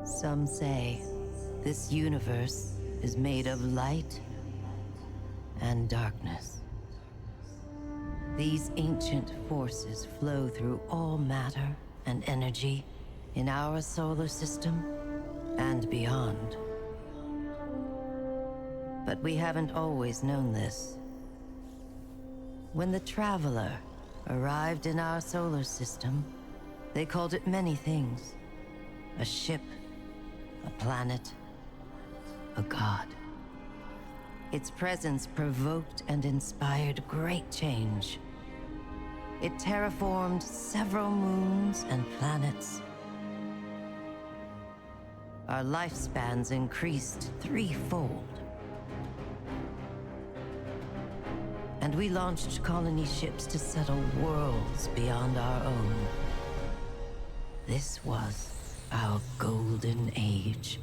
Some say this universe is made of light and darkness. These ancient forces flow through all matter and energy in our solar system and beyond. But we haven't always known this. When the Traveler arrived in our solar system, they called it many things. A ship, a planet, a god. Its presence provoked and inspired great change. It terraformed several moons and planets. Our lifespans increased threefold. And we launched colony ships to settle worlds beyond our own. This was our golden age.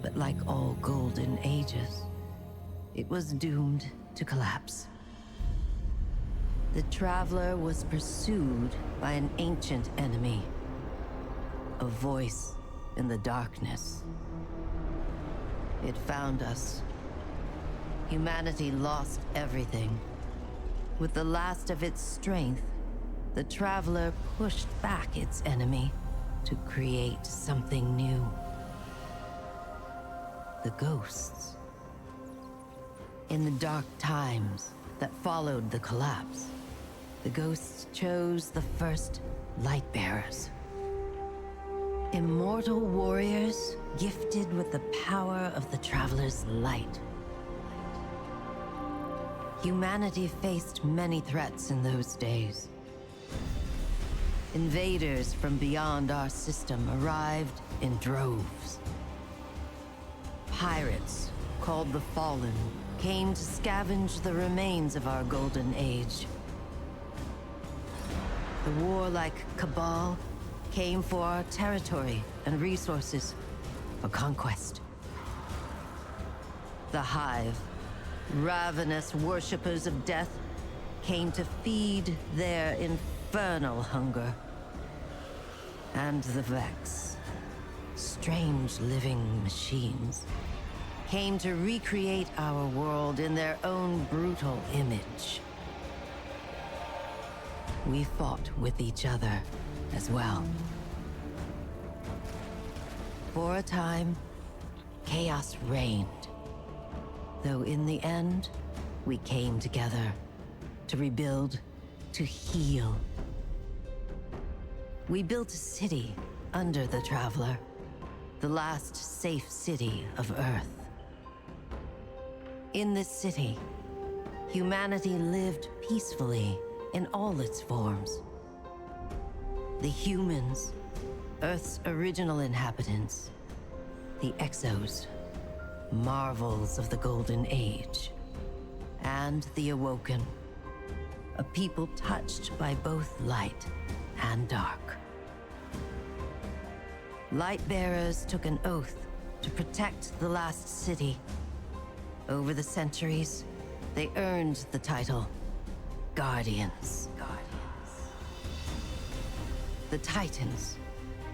But like all golden ages, it was doomed to collapse. The Traveler was pursued by an ancient enemy, a voice in the darkness. It found us. Humanity lost everything. With the last of its strength, the Traveler pushed back its enemy to create something new. The ghosts. In the dark times that followed the collapse, the ghosts chose the first Lightbearers. Immortal warriors gifted with the power of the Traveler's light. Humanity faced many threats in those days. Invaders from beyond our system arrived in droves. Pirates, called the Fallen, came to scavenge the remains of our golden age. The warlike Cabal came for our territory and resources for conquest. The Hive, ravenous worshippers of death, came to feed their infernal hunger. And the Vex, strange living machines, came to recreate our world in their own brutal image. We fought with each other as well. For a time, chaos reigned. Though in the end, we came together to rebuild to heal. We built a city under the Traveler, the last safe city of Earth. In this city, humanity lived peacefully in all its forms. The humans, Earth's original inhabitants, the Exos, marvels of the Golden Age, and the Awoken, a people touched by both light and dark. Lightbearers took an oath to protect the last city. Over the centuries, they earned the title Guardians. The Titans,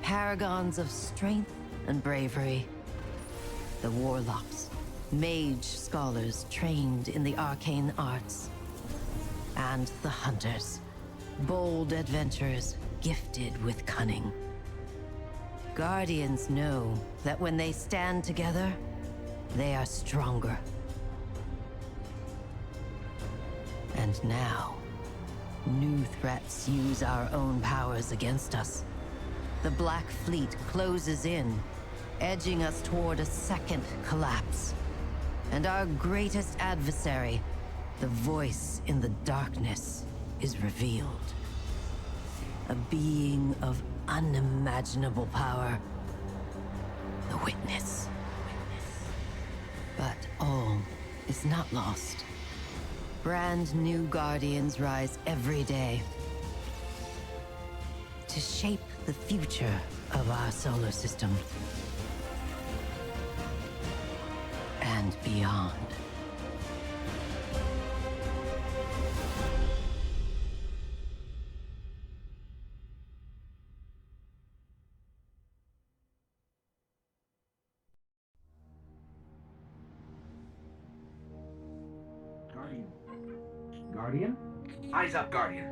paragons of strength and bravery. The Warlocks, mage scholars trained in the arcane arts. And the Hunters, bold adventurers gifted with cunning. Guardians know that when they stand together, they are stronger. And now, new threats use our own powers against us. The Black Fleet closes in, edging us toward a second collapse. And our greatest adversary, the voice in the darkness, is revealed. A being of unimaginable power. The Witness. But all is not lost. Brand new Guardians rise every day to shape the future of our solar system and beyond. Guardian? Eyes up, Guardian.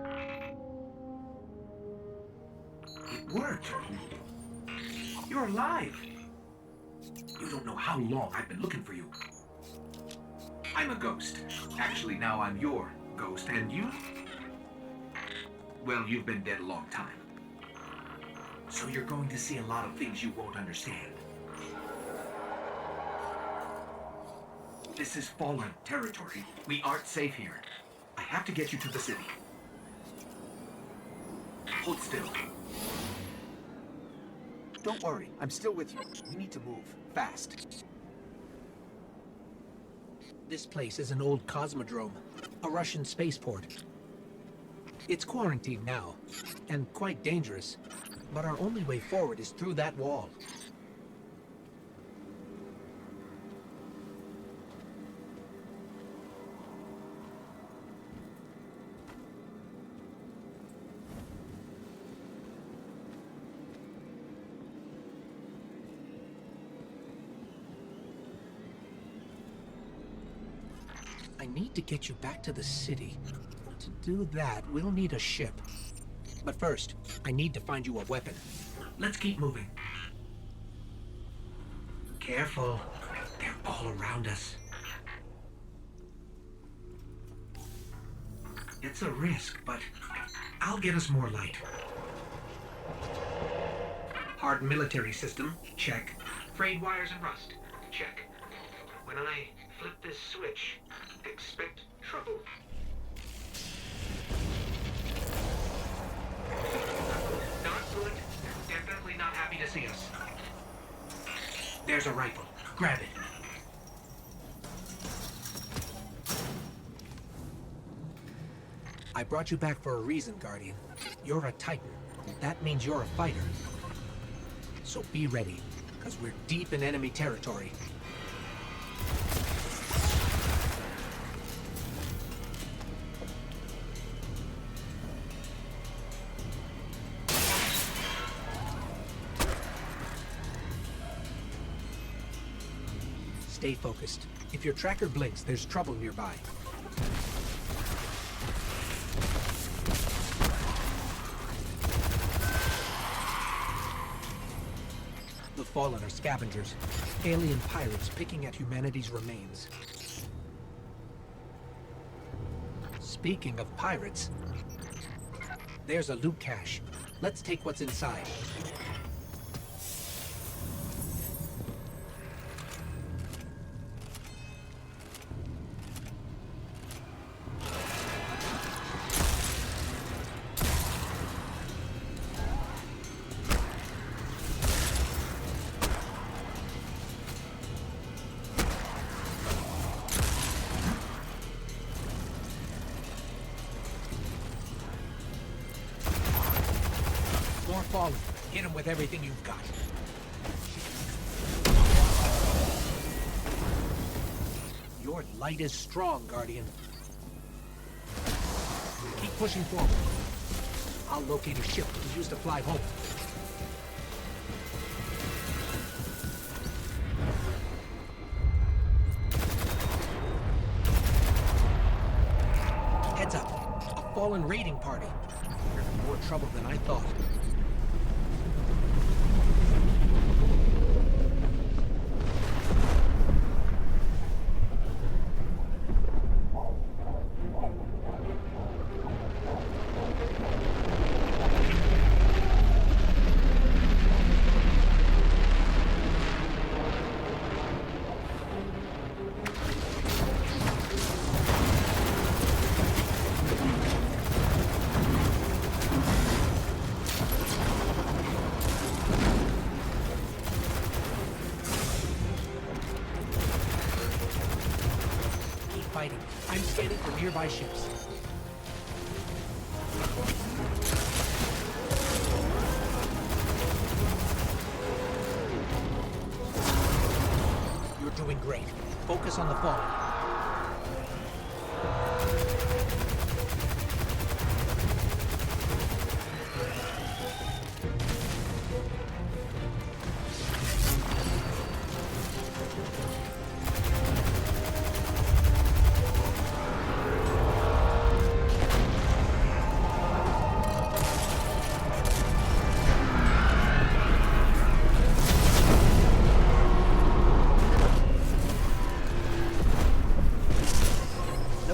It worked. You're alive. You don't know how long I've been looking for you. I'm a ghost. Actually, now I'm your ghost. And you? Well, you've been dead a long time. So you're going to see a lot of things you won't understand. This is fallen territory. We aren't safe here. I have to get you to the city. Hold still. Don't worry, I'm still with you. We need to move, fast. This place is an old cosmodrome, a Russian spaceport. It's quarantined now, and quite dangerous, but our only way forward is through that wall. I need to get you back to the city. To do that, we'll need a ship. But first, I need to find you a weapon. Let's keep moving. Careful. They're all around us. It's a risk, but I'll get us more light. Hard military system, check. Frayed wires and rust, check. When I flip this switch, expect trouble. Not good. Definitely not happy to see us. There's a rifle. Grab it. I brought you back for a reason, Guardian. You're a Titan. That means you're a fighter. So be ready, because we're deep in enemy territory. Stay focused. If your tracker blinks, there's trouble nearby. The Fallen are scavengers, alien pirates picking at humanity's remains. Speaking of pirates, There's a loot cache. Let's take what's inside. More fallen. Hit him with everything you've got. Your light is strong, Guardian. Keep pushing forward. I'll locate a ship to use to fly home. Heads up. A fallen raiding party. You're in more trouble than I thought. Fighting. I'm scanning for nearby ships. You're doing great. Focus on the fallen.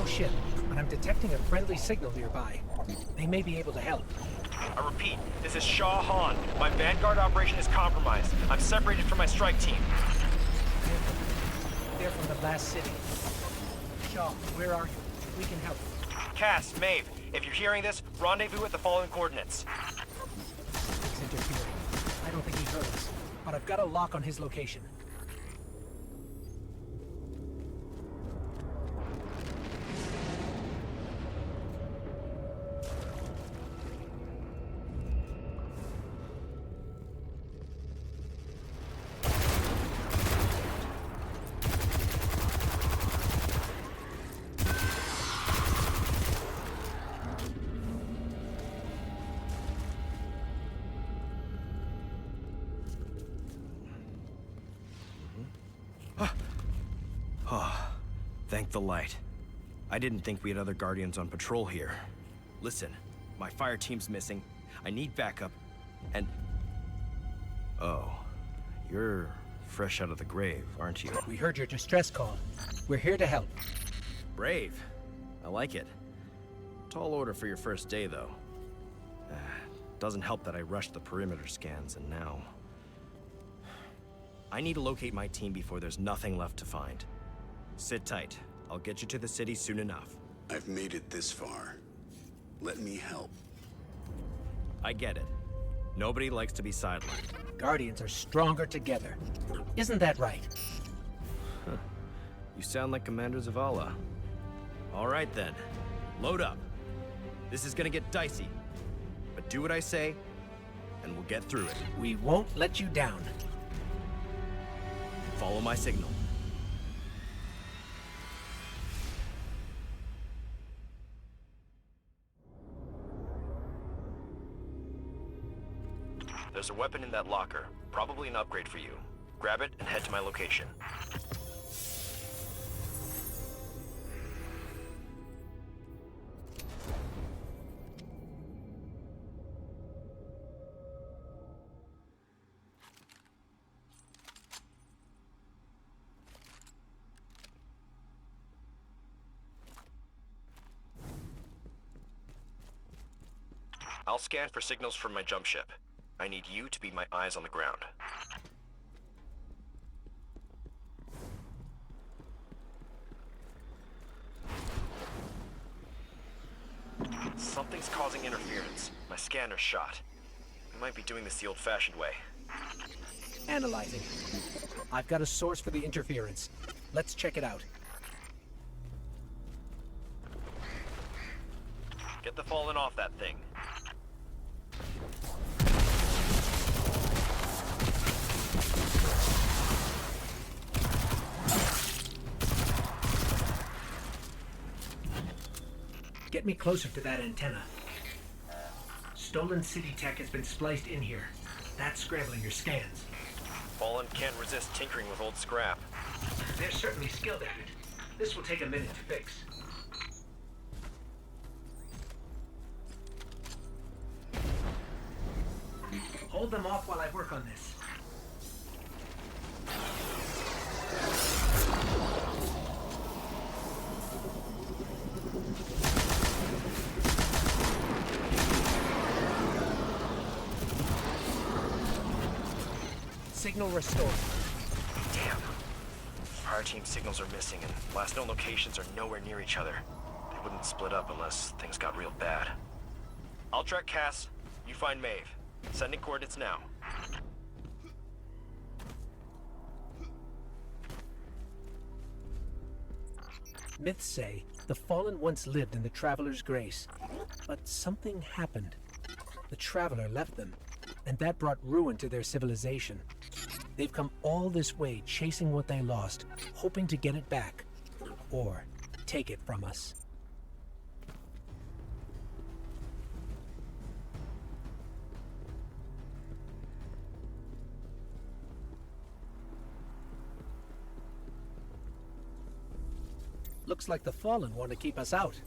Ship, but I'm detecting a friendly signal nearby. They may be able to help. I repeat, this is Shaw Han. My Vanguard operation is compromised. I'm separated from my strike team. They're from the last city. Shaw, where are you? We can help. Cass, Maeve, if you're hearing this, rendezvous at the following coordinates. It's interfering. I don't think he heard us, but I've got a lock on his location. Oh, thank the light. I didn't think we had other Guardians on patrol here. Listen, my fire team's missing. I need backup, and... Oh, you're fresh out of the grave, aren't you? We heard your distress call. We're here to help. Brave. I like it. Tall order for your first day, though. Doesn't help that I rushed the perimeter scans, and now... I need to locate my team before there's nothing left to find. Sit tight. I'll get you to the city soon enough. I've made it this far. Let me help. I get it. Nobody likes to be sidelined. Guardians are stronger together. Isn't that right? You sound like Commander Zavala. All right then. Load up. This is gonna get dicey. But do what I say, and we'll get through it. We won't let you down. Follow my signal. There's a weapon in that locker. Probably an upgrade for you. Grab it and head to my location. I'll scan for signals from my jump ship. I need you to be my eyes on the ground. Something's causing interference. My scanner's shot. We might be doing this the old-fashioned way. Analyzing. I've got a source for the interference. Let's check it out. Get the Fallen off that thing. Get me closer to that antenna. Stolen city tech has been spliced in here. That's scrambling your scans. Fallen can't resist tinkering with old scrap. They're certainly skilled at it. This will take a minute to fix. Hold them off while I work on this. Signal restored. Damn. Our team signals are missing, and last known locations are nowhere near each other. They wouldn't split up unless things got real bad. I'll track Cass. You find Maeve. Sending coordinates now. Myths say the Fallen once lived in the Traveler's Grace, but something happened. The Traveler left them, and that brought ruin to their civilization. They've come all this way chasing what they lost, hoping to get it back, or take it from us. Looks like the Fallen want to keep us out.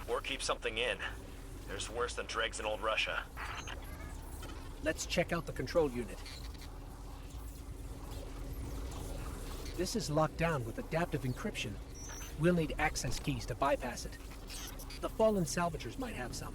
Or keep something in. There's worse than dregs in old Russia. Let's check out the control unit. This is locked down with adaptive encryption. We'll need access keys to bypass it. The Fallen salvagers might have some.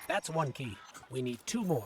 That's one key. We need two more.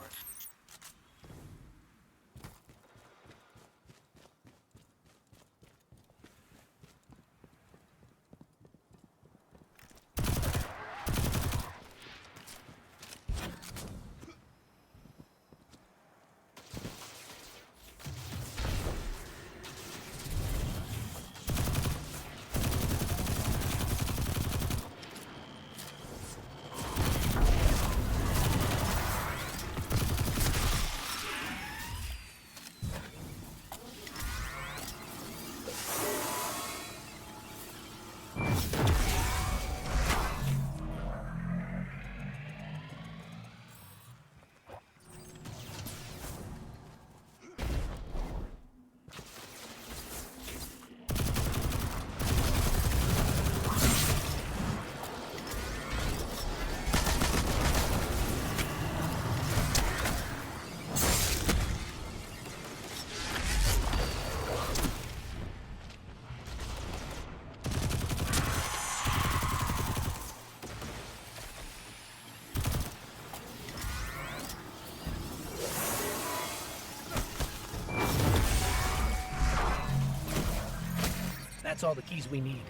That's all the keys we need.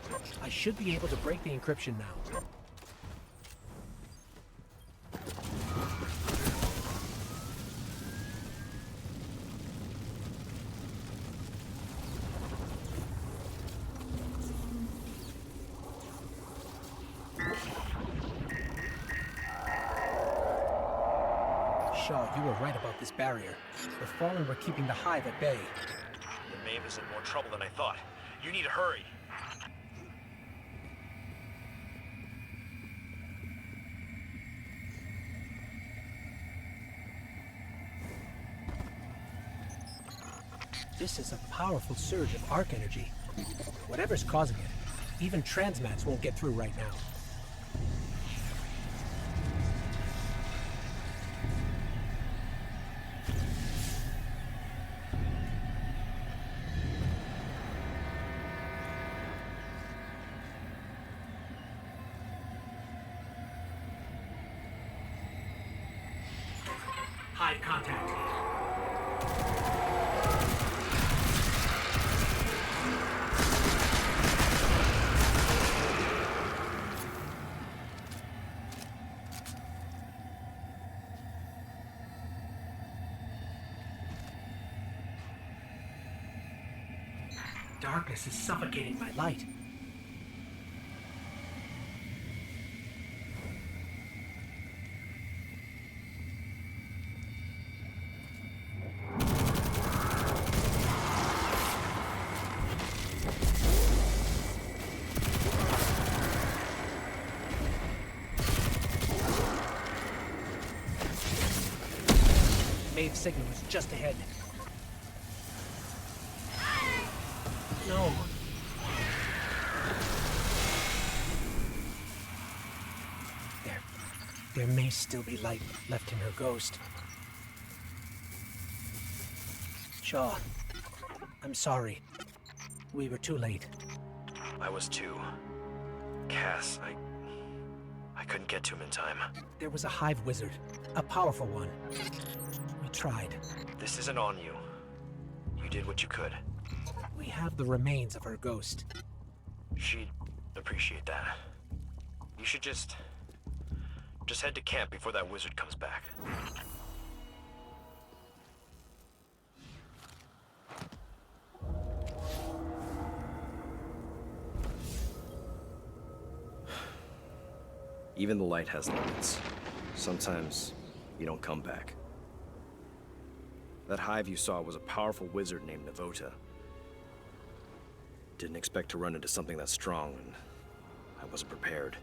I should be able to break the encryption now. Shaw, you were right about this barrier. The Fallen were keeping the Hive at bay. The Maeve is in more trouble than I thought. You need to hurry. This is a powerful surge of arc energy. Whatever's causing it, even transmats won't get through right now. Hive contact. Darkness is suffocating my light. Mave's signal is just ahead. No. There may still be light left in her ghost. Shaw, I'm sorry. We were too late. I was too. Cass, I couldn't get to him in time. There was a hive wizard, a powerful one. We tried. This isn't on you. You did what you could. We have the remains of her ghost. She'd appreciate that. You should just head to camp before that wizard comes back. Even the light has limits. Sometimes you don't come back. That hive you saw was a powerful wizard named Vendetta. Didn't expect to run into something that strong, and I wasn't prepared.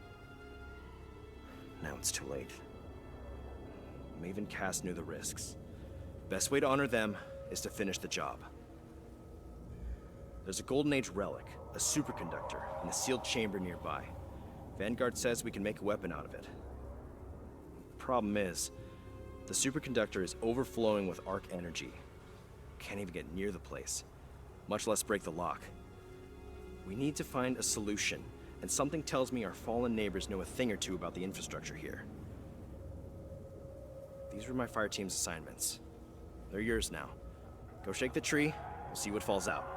Now it's too late. Maeve and Cass knew the risks. Best way to honor them is to finish the job. There's a Golden Age relic, a superconductor, in the sealed chamber nearby. Vanguard says we can make a weapon out of it. Problem is, the superconductor is overflowing with arc energy. Can't even get near the place, much less break the lock. We need to find a solution, and something tells me our fallen neighbors know a thing or two about the infrastructure here. These were my fire team's assignments. They're yours now. Go shake the tree, we'll see what falls out.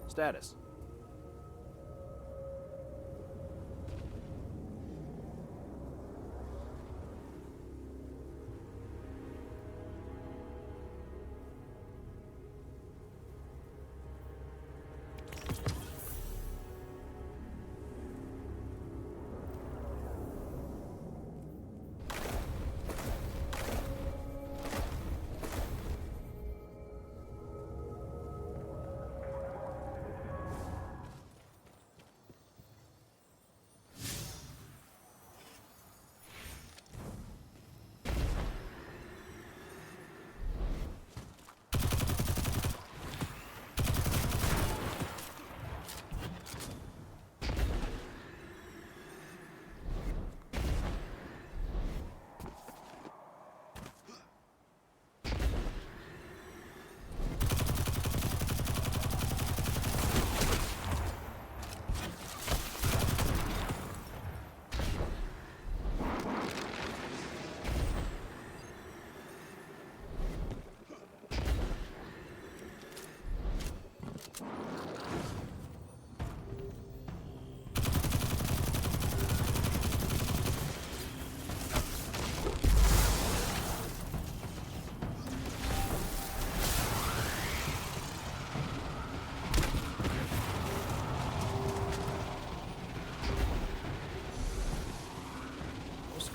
Status.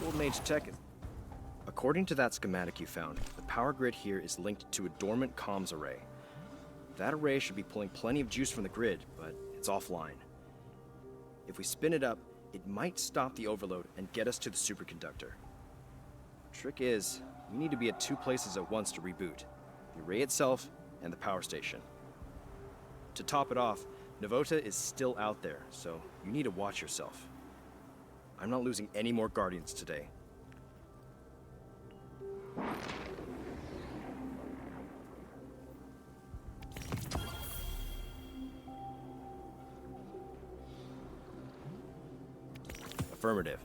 Old Mage Tech. According to that schematic you found, the power grid here is linked to a dormant comms array. That array should be pulling plenty of juice from the grid, but it's offline. If we spin it up, it might stop the overload and get us to the superconductor. Trick is, we need to be at two places at once to reboot. The array itself and the power station. To top it off, Vendetta is still out there, so you need to watch yourself. I'm not losing any more Guardians today. Affirmative.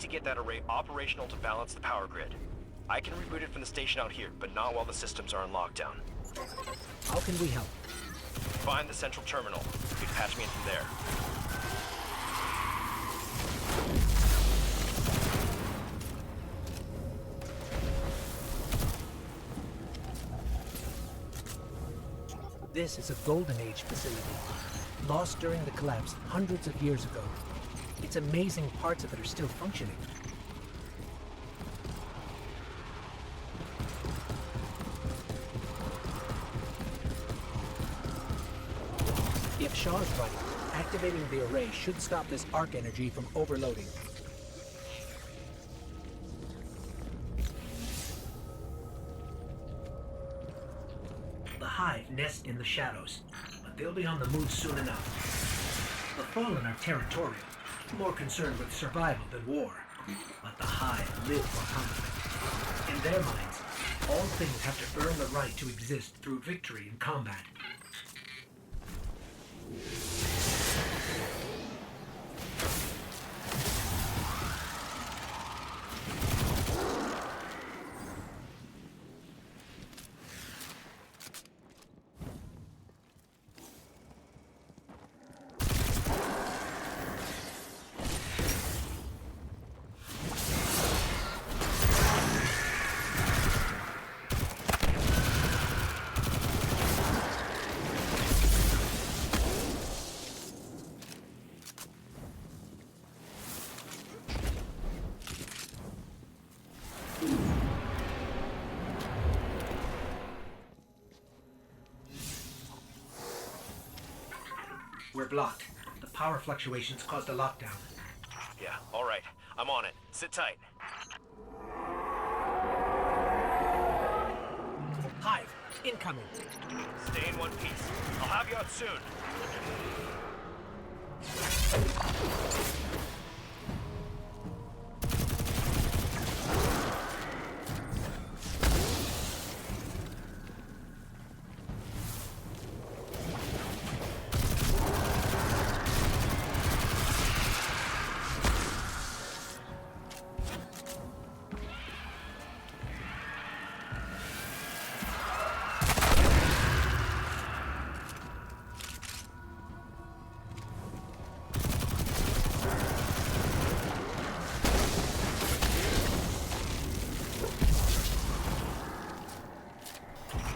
To get that array operational to balance the power grid. I can reboot it from the station out here, but not while the systems are in lockdown. How can we help? Find the central terminal. You can patch me in from there. This is a Golden Age facility, lost during the collapse hundreds of years ago. It's amazing parts of it are still functioning. If Shaw's right, activating the array should stop this arc energy from overloading. The Hive nest in the shadows, but they'll be on the move soon enough. The Fallen are territorial, more concerned with survival than war. But the Hive live for hunger. In their minds, all things have to earn the right to exist through victory in combat. We're blocked. The power fluctuations caused a lockdown. Yeah, all right. I'm on it. Sit tight. Hive, incoming. Stay in one piece. I'll have you out soon.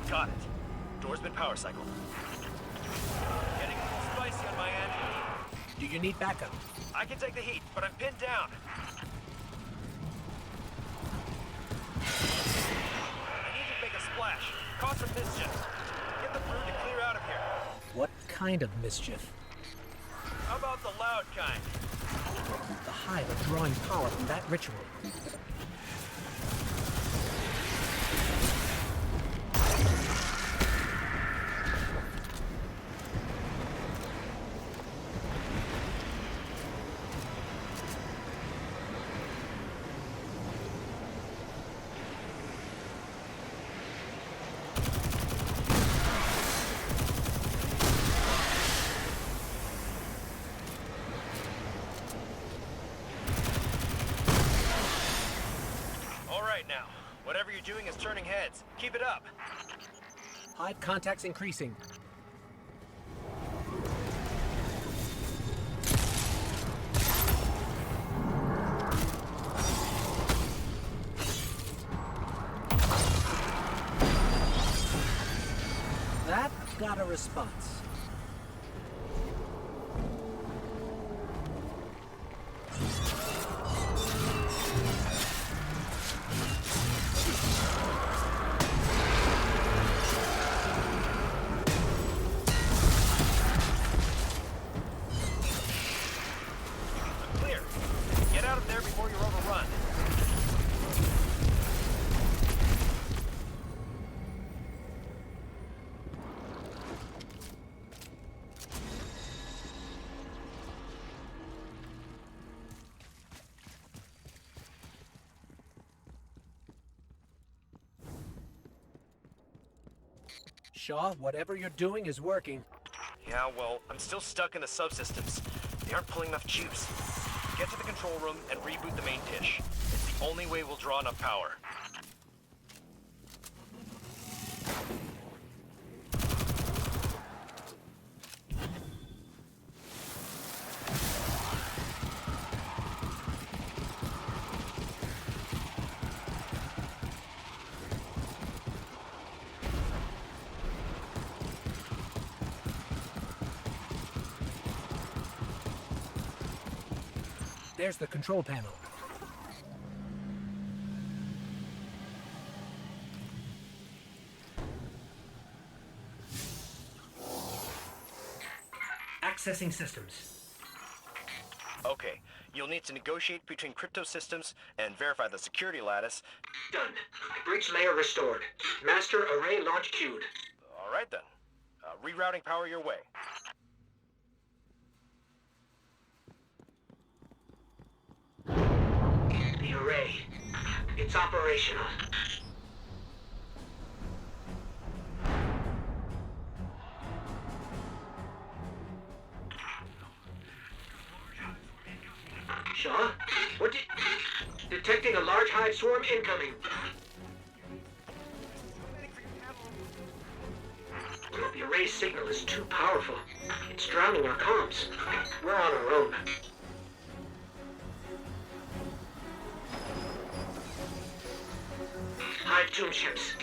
Got it. Door's been power cycled. Getting a little spicy on my end. Do you need backup? I can take the heat, but I'm pinned down. I need you to make a splash. Cause some mischief. Get the brood to clear out of here. What kind of mischief? How about the loud kind? The Hive are drawing power from that ritual. Now, whatever you're doing is turning heads. Keep it up. Hive contacts increasing. That got a response. Shaw, whatever you're doing is working. Yeah, well, I'm still stuck in the subsystems. They aren't pulling enough juice. Get to the control room and reboot the main dish. It's the only way we'll draw enough power. There's the control panel. Accessing systems. Okay, you'll need to negotiate between crypto systems and verify the security lattice. Done. Breach layer restored. Master array launch queued. All right then. Rerouting power your way. The array. It's operational. Shaw? What did... Detecting a large hive swarm incoming. The array's signal is too powerful. It's drowning our comms. We're on our own. Hive tomb ships.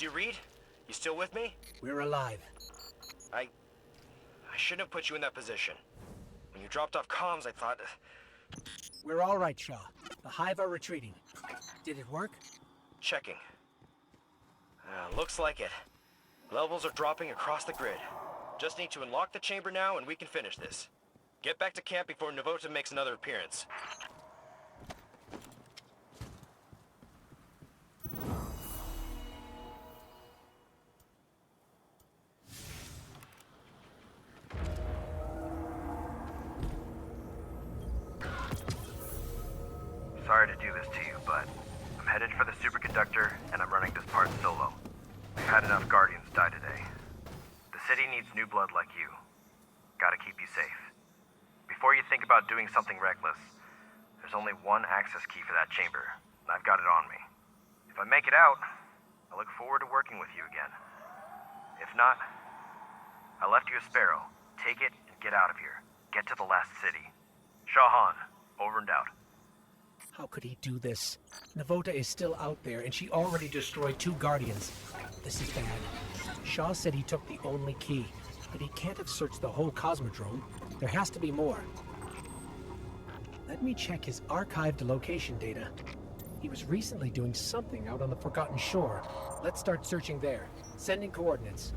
Do you read? You still with me? We're alive. I shouldn't have put you in that position. When you dropped off comms, I thought... We're all right, Shaw. The Hive are retreating. Did it work? Checking. Looks like it. Levels are dropping across the grid. Just need to unlock the chamber now and we can finish this. Get back to camp before Novota makes another appearance. Sorry to do this to you, but I'm headed for the superconductor, and I'm running this part solo. We've had enough Guardians die today. The city needs new blood like you. Gotta keep you safe. Before you think about doing something reckless, there's only one access key for that chamber, and I've got it on me. If I make it out, I look forward to working with you again. If not, I left you a sparrow. Take it and get out of here. Get to the last city. Shahan, over and out. How could he do this? Novota is still out there, and she already destroyed 2 Guardians. This is bad. Shaw said he took the only key, but he can't have searched the whole Cosmodrome. There has to be more. Let me check his archived location data. He was recently doing something out on the Forgotten Shore. Let's start searching there. Sending coordinates.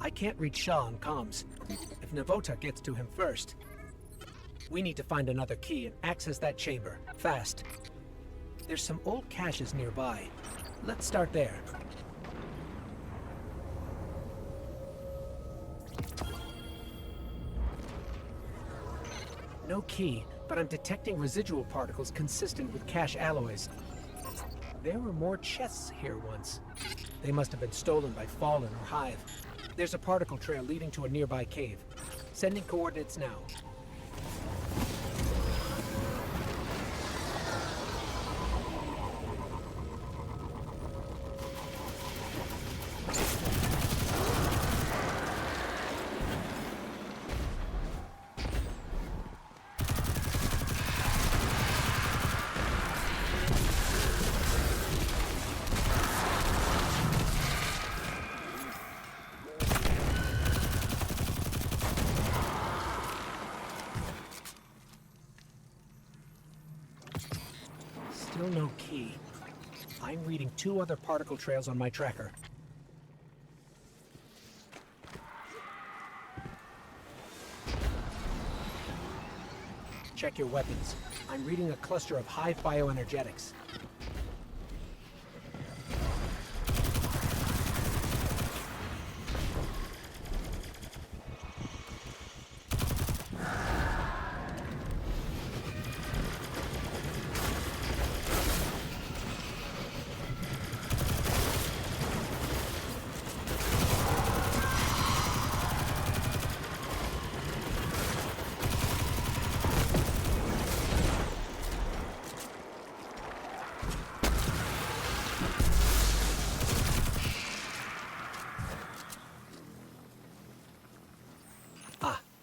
I can't reach Shaw on comms. If Novota gets to him first, we need to find another key and access that chamber, fast. There's some old caches nearby. Let's start there. No key, but I'm detecting residual particles consistent with cache alloys. There were more chests here once. They must have been stolen by Fallen or Hive. There's a particle trail leading to a nearby cave. Sending coordinates now. Still no key. I'm reading 2 other particle trails on my tracker. Check your weapons. I'm reading a cluster of Hive bioenergetics.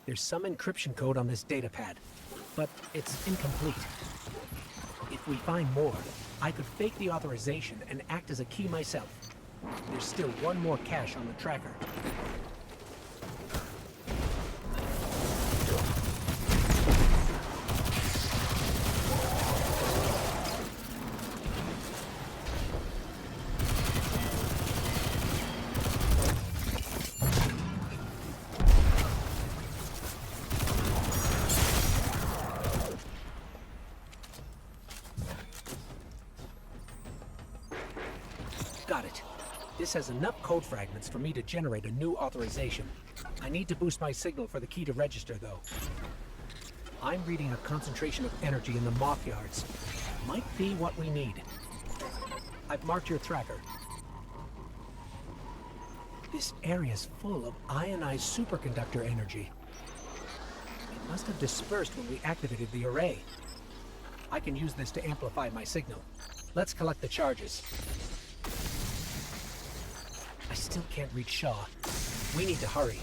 There's some encryption code on this datapad, but it's incomplete. If we find more, I could fake the authorization and act as a key myself. There's still one more cache on the tracker. Got it. This has enough code fragments for me to generate a new authorization. I need to boost my signal for the key to register, though. I'm reading a concentration of energy in the moth yards. Might be what we need. I've marked your tracker. This area's full of ionized superconductor energy. It must have dispersed when we activated the array. I can use this to amplify my signal. Let's collect the charges. I still can't reach Shaw. We need to hurry.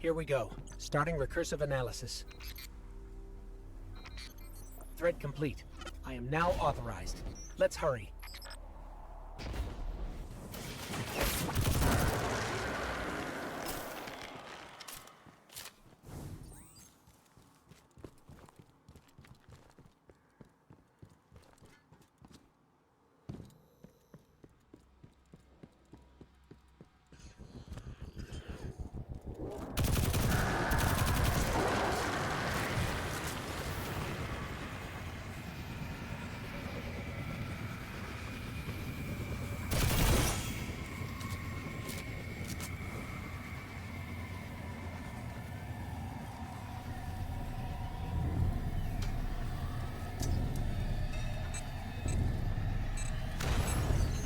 Here we go. Starting recursive analysis. Thread complete. I am now authorized. Let's hurry.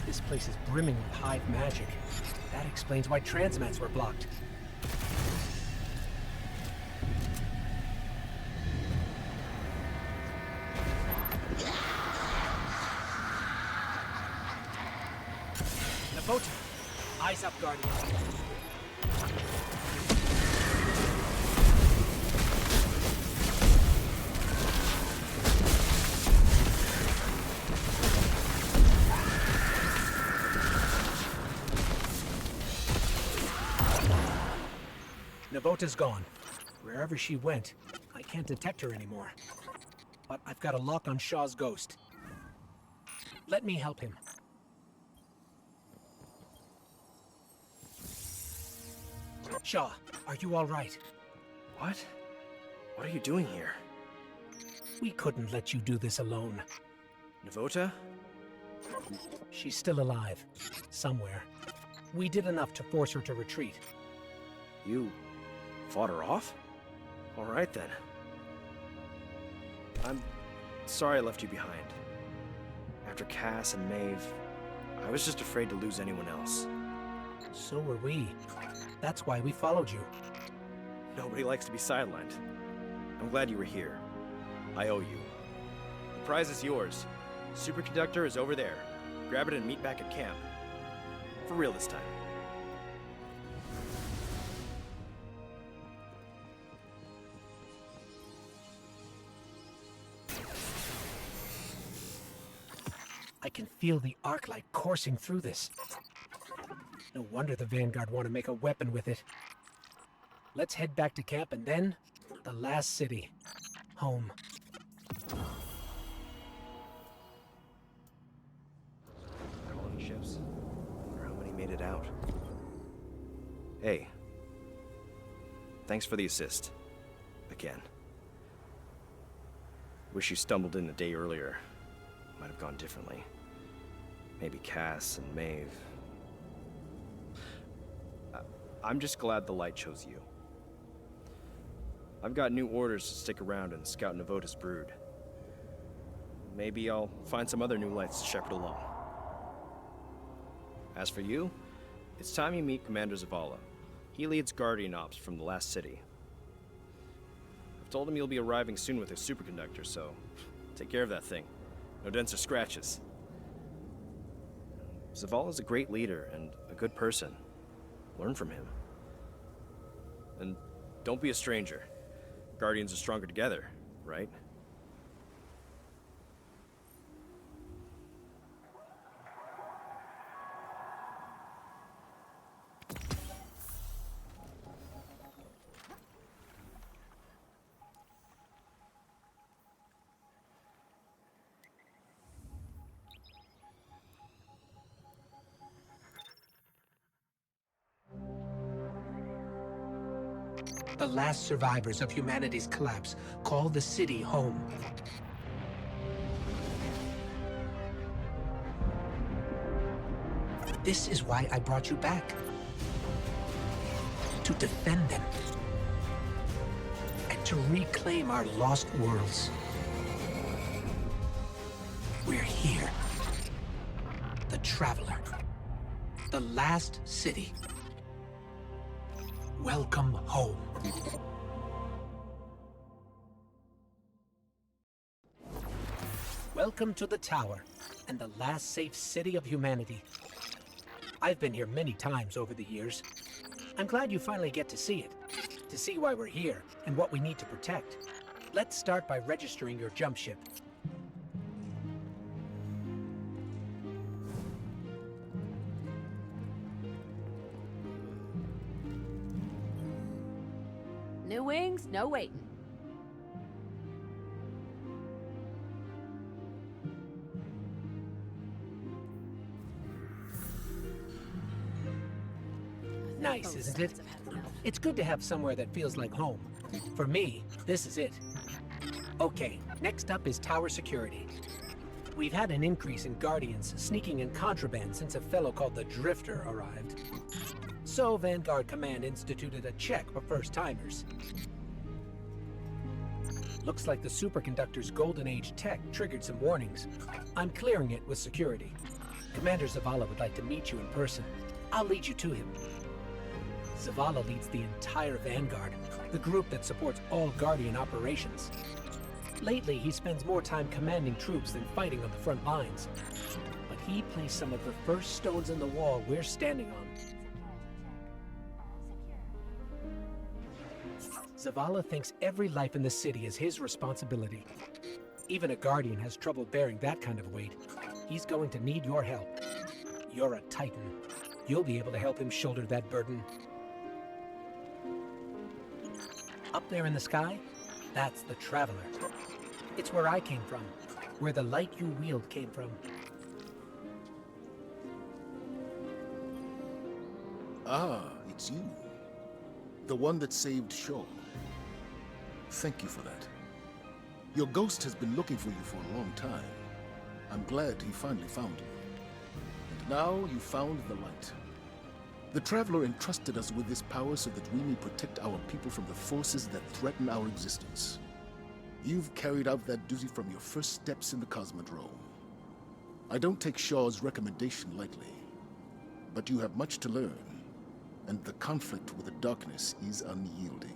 This place is brimming with hive magic. That explains why transmats were blocked. Navota! Eyes up, Guardian. Navota's gone. Wherever she went, I can't detect her anymore. But I've got a lock on Shaw's ghost. Let me help him. Shaw, are you all right? What? What are you doing here? We couldn't let you do this alone. Navota? She's still alive. Somewhere. We did enough to force her to retreat. You fought her off? All right then. I'm sorry I left you behind. After Cass and Maeve, I was just afraid to lose anyone else. So were we. That's why we followed you. Nobody likes to be sidelined. I'm glad you were here. I owe you. The prize is yours. Superconductor is over there. Grab it and meet back at camp. For real this time. I can feel the arc light coursing through this. No wonder the Vanguard want to make a weapon with it. Let's head back to camp and then the last city. Home. Colony ships. Wonder how many made it out. Hey. Thanks for the assist. Again. Wish you stumbled in a day earlier. Might have gone differently. Maybe Cass and Maeve. I'm just glad the light chose you. I've got new orders to stick around and scout Navota's brood. Maybe I'll find some other new lights to shepherd along. As for you, it's time you meet Commander Zavala. He leads Guardian Ops from the last city. Told him you'll be arriving soon with his superconductor, so take care of that thing. No dents or scratches. Zavala's a great leader and a good person. Learn from him. And don't be a stranger. Guardians are stronger together, right? The last survivors of humanity's collapse call the city home. This is why I brought you back. To defend them. And to reclaim our lost worlds. We're here. The Traveler. The last city. Welcome home. Welcome to the Tower, and the last safe city of humanity. I've been here many times over the years. I'm glad you finally get to see it, to see why we're here and what we need to protect. Let's start by registering your jump ship. New wings, no waiting. Nice, isn't it? It's good to have somewhere that feels like home. For me, this is it. Okay, next up is tower security. We've had an increase in Guardians sneaking in contraband since a fellow called the Drifter arrived. So Vanguard Command instituted a check for first-timers. Looks like the superconductor's Golden Age tech triggered some warnings. I'm clearing it with security. Commander Zavala would like to meet you in person. I'll lead you to him. Zavala leads the entire Vanguard, the group that supports all Guardian operations. Lately, he spends more time commanding troops than fighting on the front lines. But he placed some of the first stones in the wall we're standing on. Zavala thinks every life in the city is his responsibility. Even a Guardian has trouble bearing that kind of weight. He's going to need your help. You're a Titan. You'll be able to help him shoulder that burden. Up there in the sky, that's the Traveler. It's where I came from, where the light you wield came from. Ah, it's you. The one that saved Shaw. Thank you for that. Your ghost has been looking for you for a long time. I'm glad he finally found you. And now you found the light. The Traveler entrusted us with this power so that we may protect our people from the forces that threaten our existence. You've carried out that duty from your first steps in the Cosmodrome. I don't take Shaw's recommendation lightly, but you have much to learn, and the conflict with the darkness is unyielding.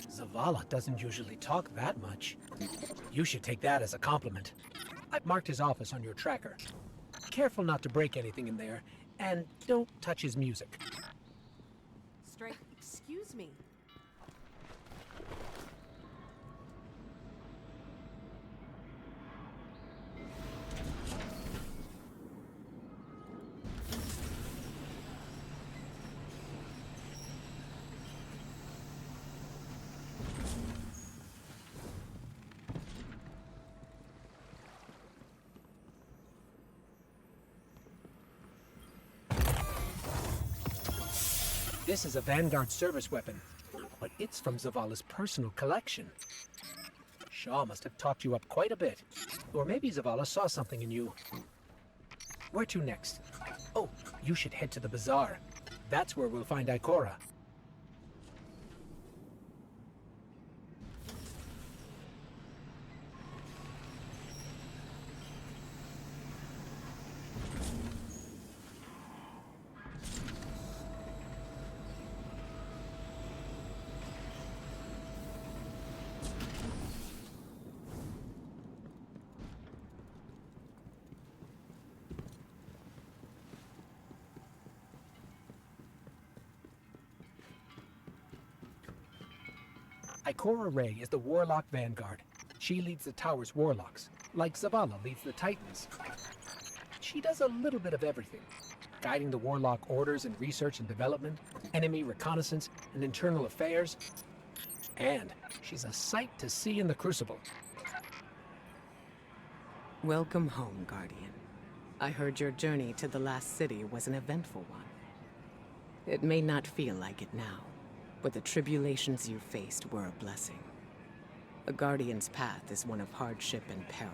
Zavala doesn't usually talk that much. You should take that as a compliment. I've marked his office on your tracker. Careful not to break anything in there, and don't touch his music. Strike, excuse me. This is a Vanguard service weapon, but it's from Zavala's personal collection. Shaw must have talked you up quite a bit, or maybe Zavala saw something in you. Where to next? Oh, you should head to the bazaar. That's where we'll find Ikora. Ikora Rey is the Warlock Vanguard. She leads the tower's warlocks, like Zavala leads the Titans. She does a little bit of everything, guiding the warlock orders in research and development, enemy reconnaissance, and internal affairs. And she's a sight to see in the Crucible. Welcome home, Guardian. I heard your journey to the last city was an eventful one. It may not feel like it now, but the tribulations you faced were a blessing. A Guardian's path is one of hardship and peril.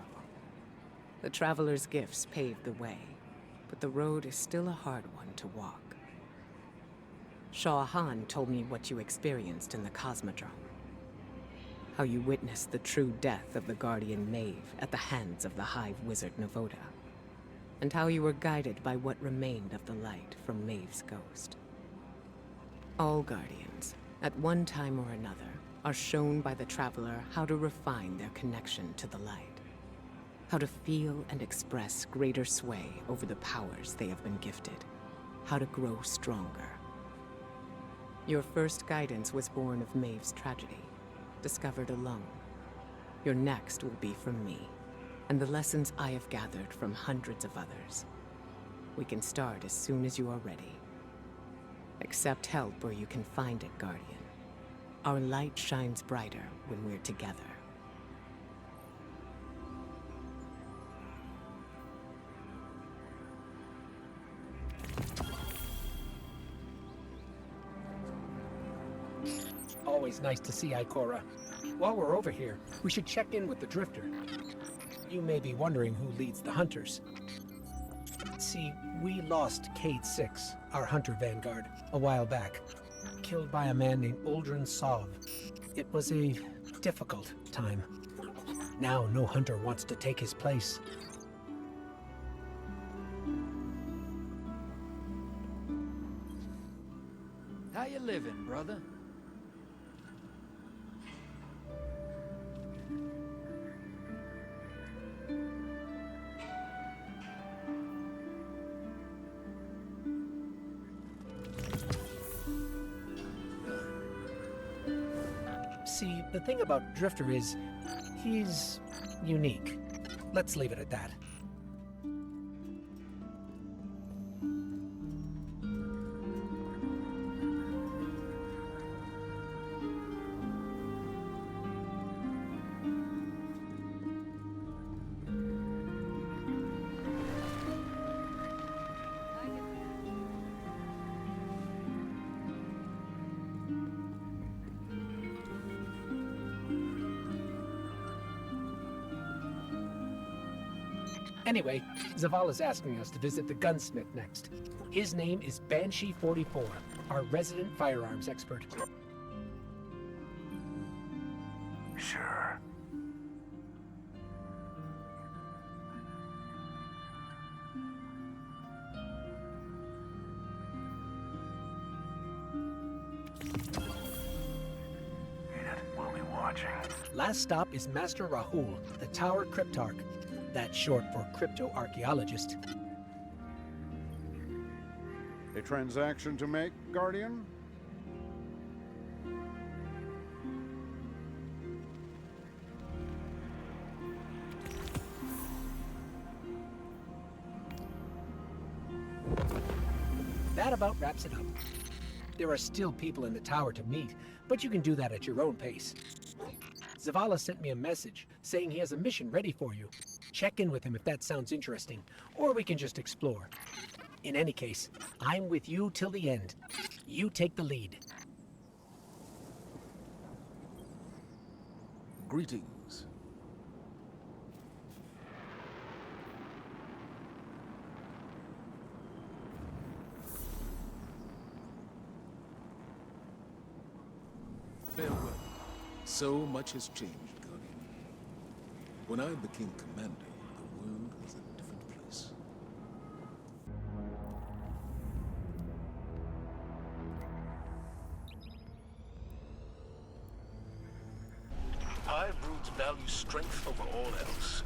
The Traveler's gifts paved the way, but the road is still a hard one to walk. Shah Han told me what you experienced in the Cosmodrome. How you witnessed the true death of the Guardian Maeve at the hands of the Hive Wizard Navoda, and how you were guided by what remained of the light from Maeve's ghost. All Guardians, at one time or another, are shown by the Traveler how to refine their connection to the light, how to feel and express greater sway over the powers they have been gifted, how to grow stronger. Your first guidance was born of Maeve's tragedy, discovered alone. Your next will be from me, and the lessons I have gathered from hundreds of others. We can start as soon as you are ready. Accept help where you can find it, Guardian. Our light shines brighter when we're together. Always nice to see Ikora. While we're over here, we should check in with the Drifter. You may be wondering who leads the Hunters. See, we lost Cade 6, our Hunter Vanguard, a while back. Killed by a man named Uldren Sov. It was a difficult time. Now no Hunter wants to take his place. How you living, brother? See, the thing about Drifter is, he's unique. Let's leave it at that. Anyway, Zavala's asking us to visit the gunsmith next. His name is Banshee-44, our resident firearms expert. Sure. We'll be watching. Last stop is Master Rahul, the Tower Cryptarch. That's short for crypto-archaeologist. A transaction to make, Guardian? That about wraps it up. There are still people in the tower to meet, but you can do that at your own pace. Zavala sent me a message saying he has a mission ready for you. Check in with him if that sounds interesting, or we can just explore. In any case, I'm with you till the end. You take the lead. Greetings. Farewell. So much has changed, Guardian. When I became commander, the world was a different place. Hive broods value strength over all else.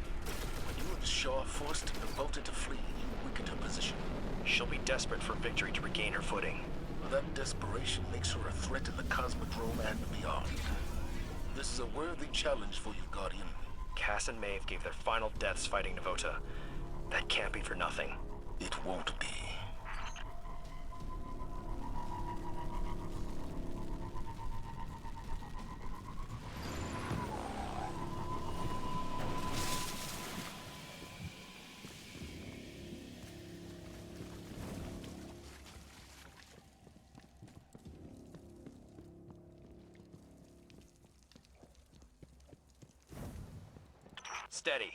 When you and Shaw forced Devota to flee, you weakened her position. She'll be desperate for victory to regain her footing. That desperation makes her a threat in the Cosmodrome and beyond. This is a worthy challenge for you, Guardian. Cass and Maeve gave their final deaths fighting Vendetta. That can't be for nothing. It won't be. Steady.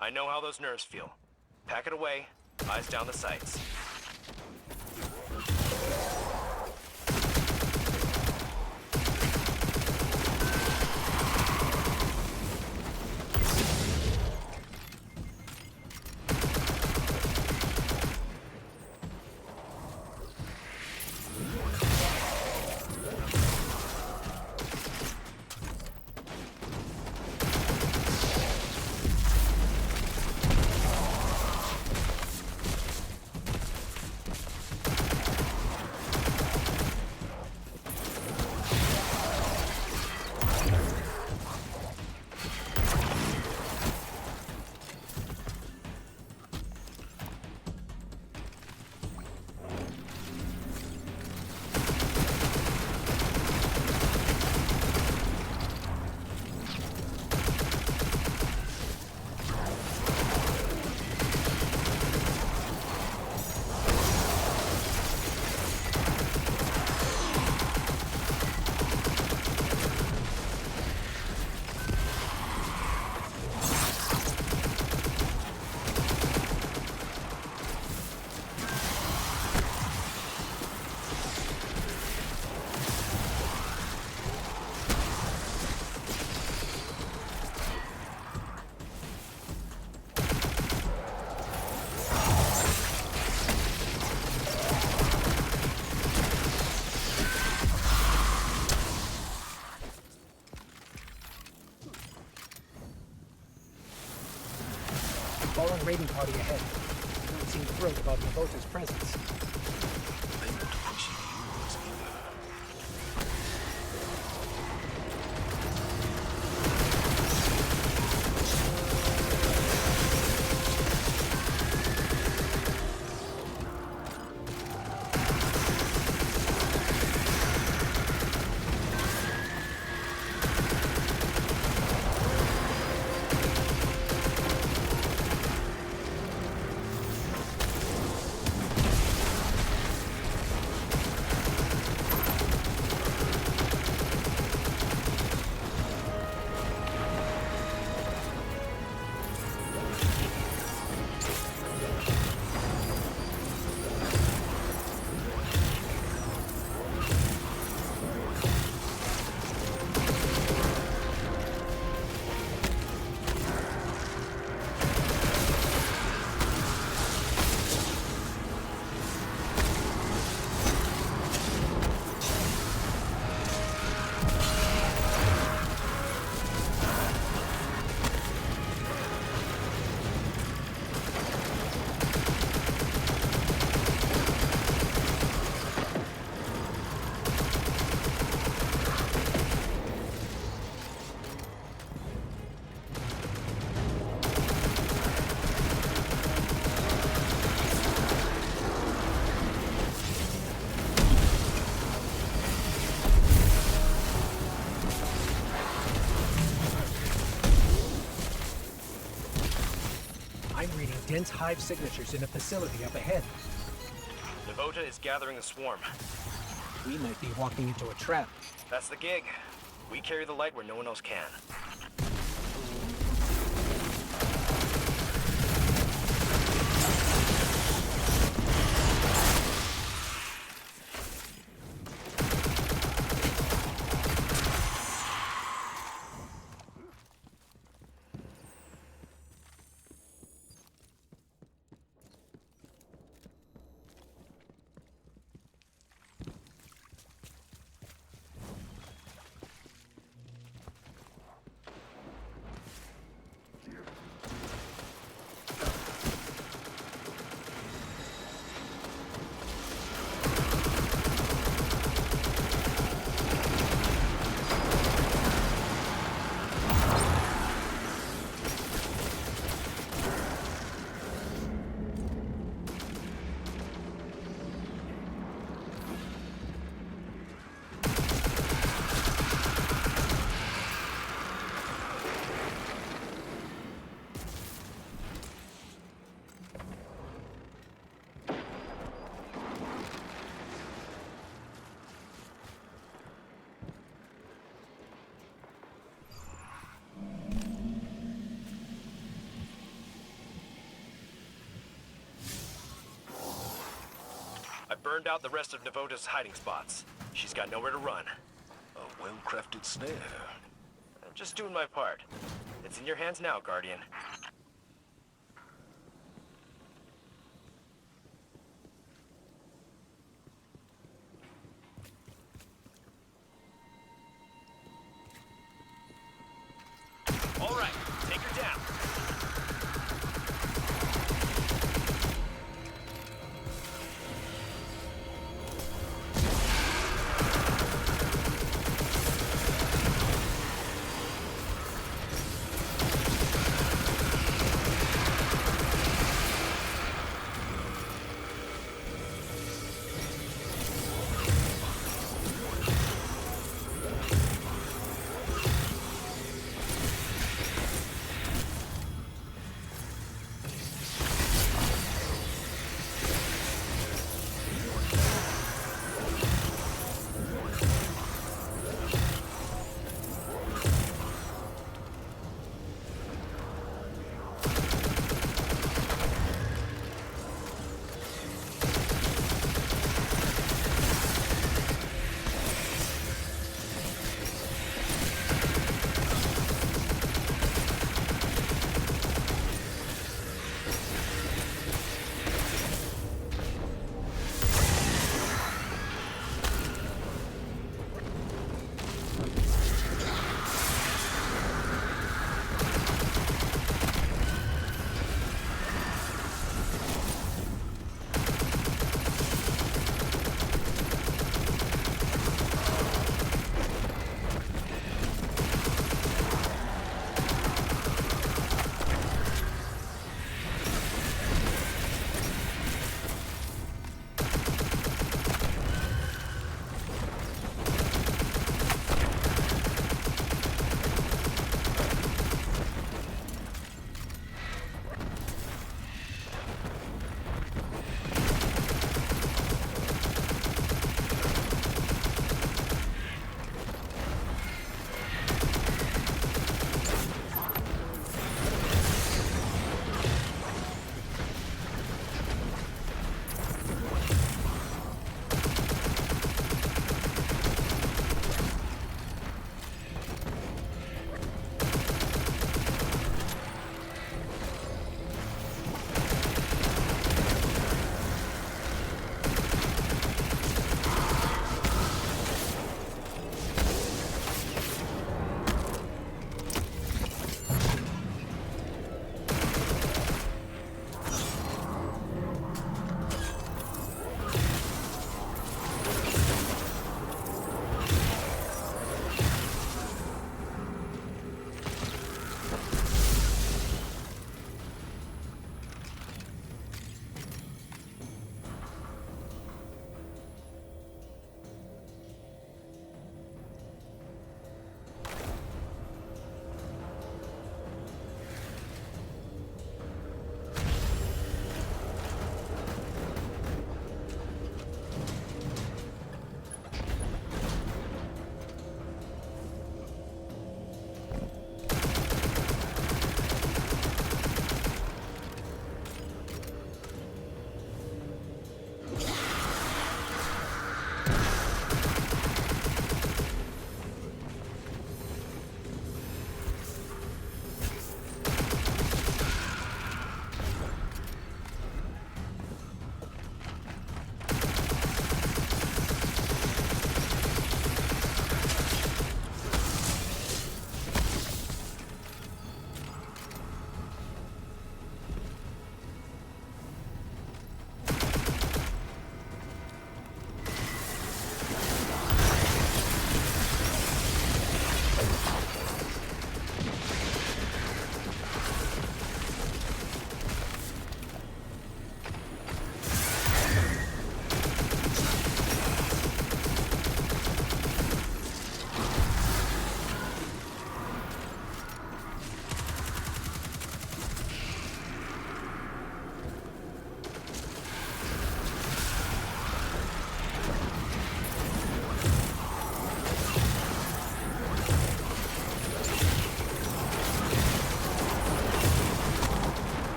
I know how those nerves feel. Pack it away, eyes down the sights. Fallen raiding party ahead. They don't seem thrilled about Vendetta's presence. They won't appreciate yours either. I'm reading dense hive signatures in a facility up ahead. Vendetta is gathering the swarm. We might be walking into a trap. That's the gig. We carry the light where no one else can. I've burned out the rest of Navota's hiding spots. She's got nowhere to run. A well-crafted snare. I'm just doing my part. It's in your hands now, Guardian. All right, take her down.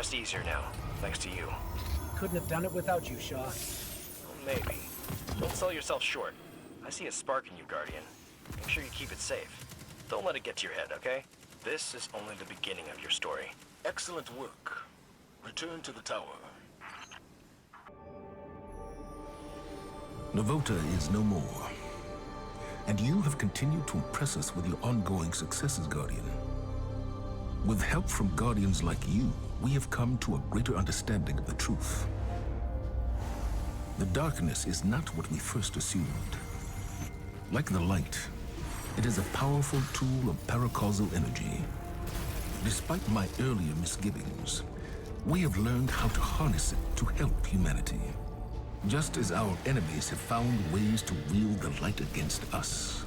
rest easier now, thanks to you. Couldn't have done it without you, Shaw. Well, maybe. Don't sell yourself short. I see a spark in you, Guardian. Make sure you keep it safe. Don't let it get to your head, okay? This is only the beginning of your story. Excellent work. Return to the tower. Vendetta is no more. And you have continued to impress us with your ongoing successes, Guardian. With help from Guardians like you, we have come to a greater understanding of the truth. The darkness is not what we first assumed. Like the light, it is a powerful tool of paracausal energy. Despite my earlier misgivings, we have learned how to harness it to help humanity. Just as our enemies have found ways to wield the light against us.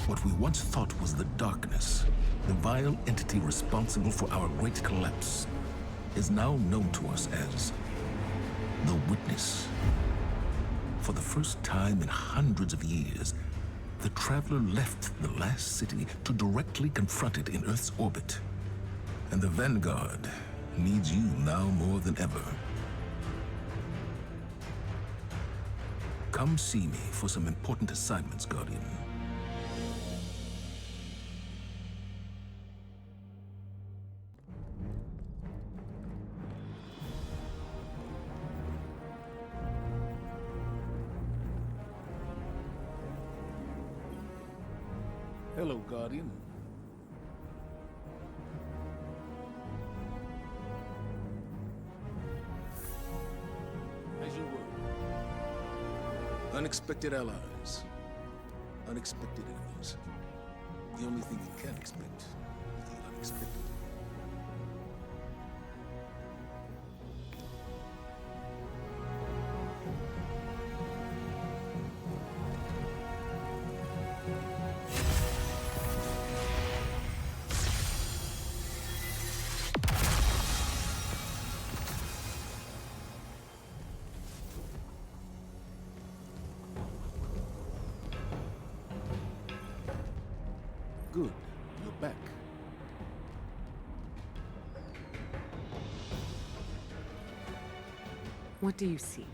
What we once thought was the darkness, the vile entity responsible for our great collapse, is now known to us as the Witness. For the first time in hundreds of years, the Traveler left the last city to directly confront it in Earth's orbit. And the Vanguard needs you now more than ever. Come see me for some important assignments, Guardian. Hello, Guardian. As you were. Unexpected allies. Unexpected enemies. The only thing you can expect is the unexpected. Good. You're back. What do you see?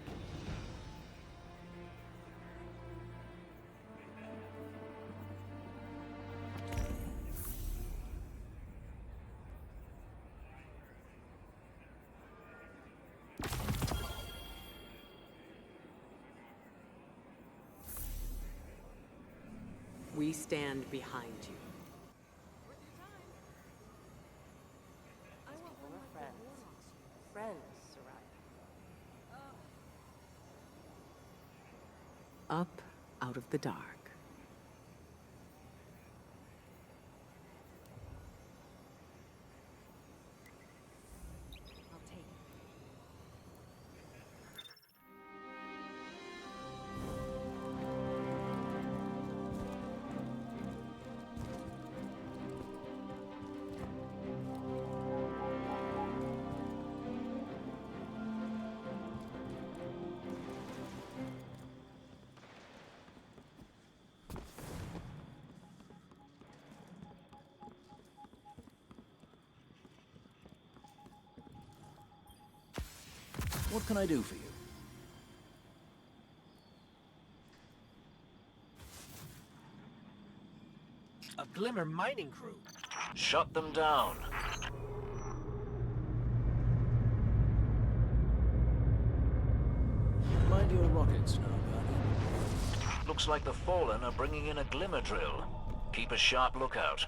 We stand behind you. Up out of the dark. I'll take it. What can I do for you? A Glimmer mining crew. Shut them down. Mind your rockets now, Guardian. Looks like the Fallen are bringing in a Glimmer drill. Keep a sharp lookout.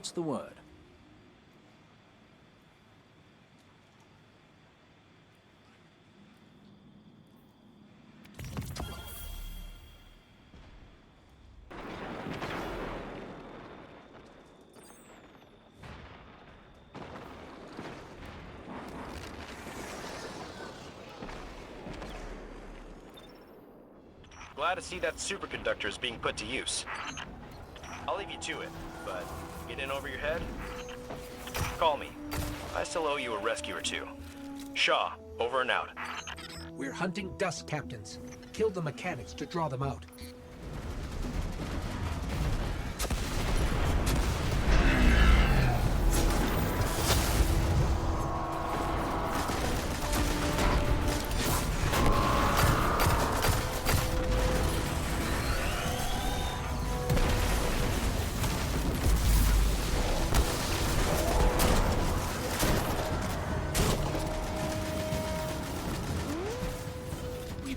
What's the word? Glad to see that superconductor is being put to use. I'll leave you to it, but get in over your head? Call me. I still owe you a rescue or two. Shaw, over and out. We're hunting dust captains. Kill the mechanics to draw them out.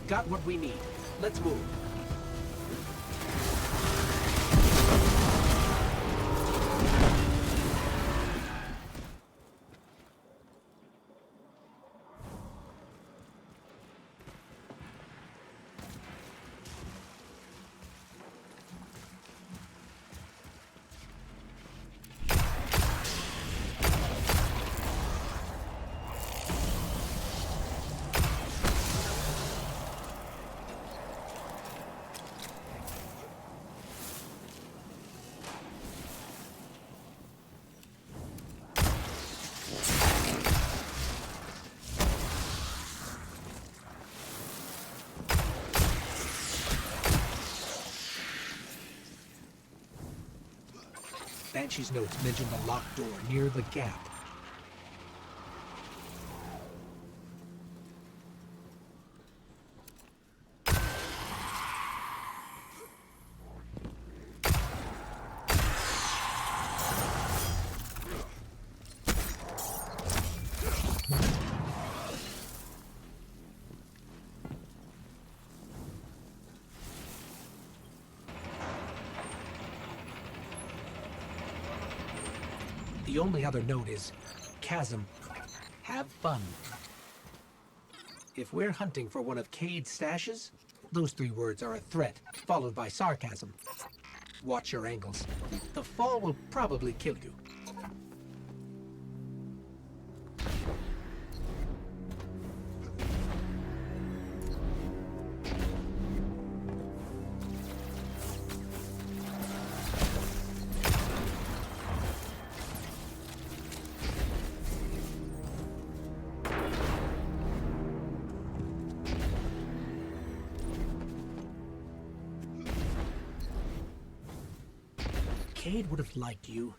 Got what we need. Let's move. Banshee's notes mention the locked door near the gap. The only other note is, Chasm, have fun. If we're hunting for one of Cade's stashes, those 3 words are a threat, followed by sarcasm. Watch your angles. The fall will probably kill you. Cade would have liked you.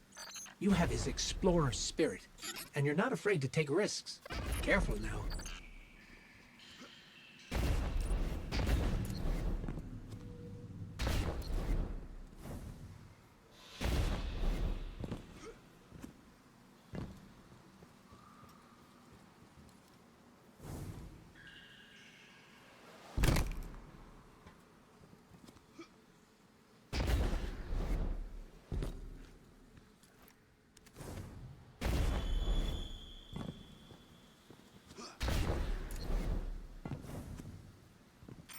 You have his explorer spirit, and you're not afraid to take risks. Careful now.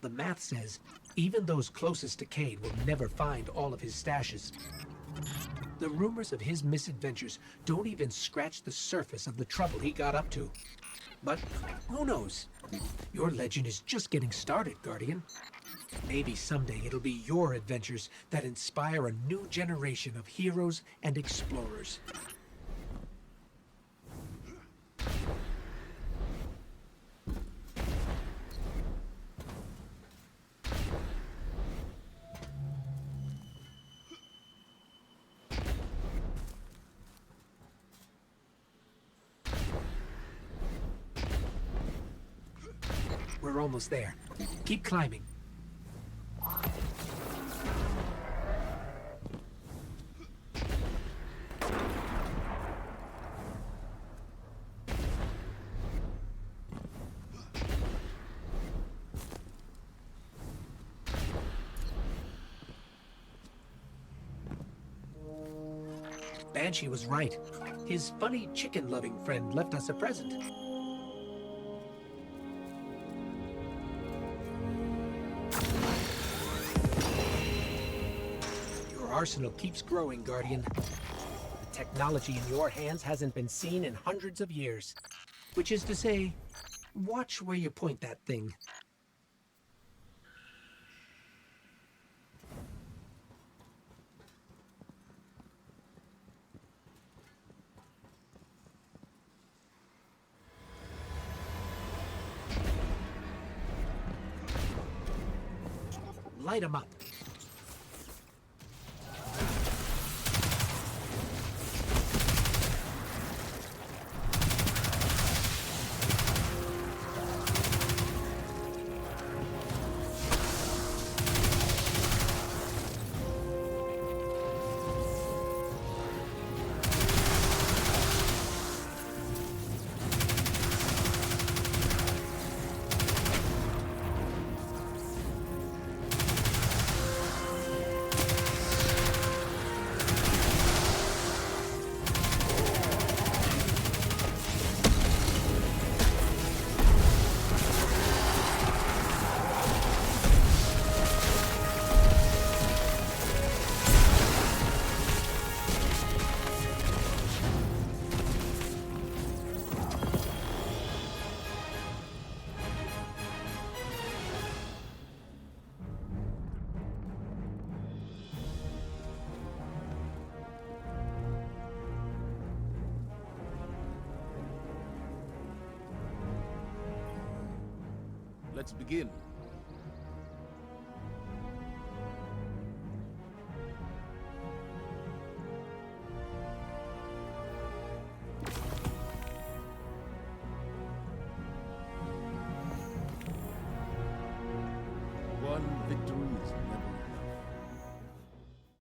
The math says even those closest to Cade will never find all of his stashes. The rumors of his misadventures don't even scratch the surface of the trouble he got up to. But who knows? Your legend is just getting started, Guardian. Maybe someday it'll be your adventures that inspire a new generation of heroes and explorers. We're almost there. Keep climbing. Banshee was right. His funny chicken-loving friend left us a present. Your arsenal keeps growing, Guardian. The technology in your hands hasn't been seen in hundreds of years. Which is to say, watch where you point that thing. Light 'em up. Let's begin. One victory